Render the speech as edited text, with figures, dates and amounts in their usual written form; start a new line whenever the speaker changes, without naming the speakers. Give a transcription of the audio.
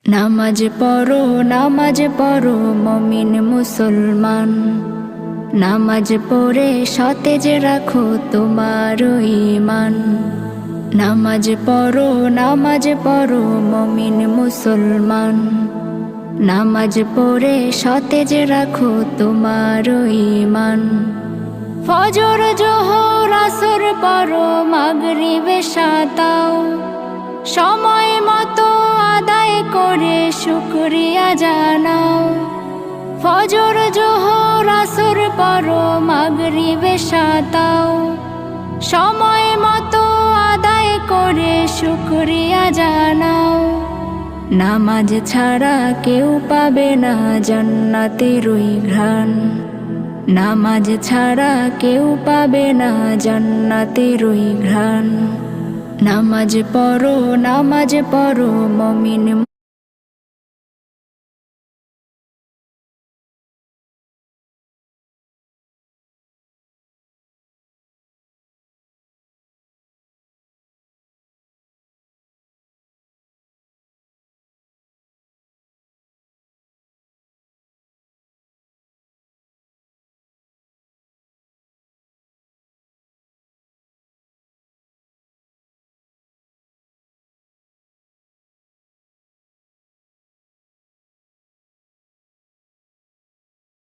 নামাজ পড়ো মুমিন মুসলমান। নামাজ পড়ে সতেজ রাখো তোমার ঈমান। নামাজ পড়ো মুমিন মুসলমান। নামাজ পড়ে সতেজ রাখো তোমার ঈমান। ফজর জোহর আসর পড়ো মাগরিব এশা তাও, সময় মতো আদায় করে শুকরিয়া জানাও। ফজর জোহর আসর পড়ো মাগরিব এশা তাও, সময় মতো আদায় করে শুকরিয়া জানাও। নামাজ ছাড়া কেউ পাবে না জান্নাতের ওই ঘ্রাণ। নামাজ ছাড়া কেউ পাবে না জান্নাতের ওই ঘ্রাণ। নামাজ পড়ো মুমিন।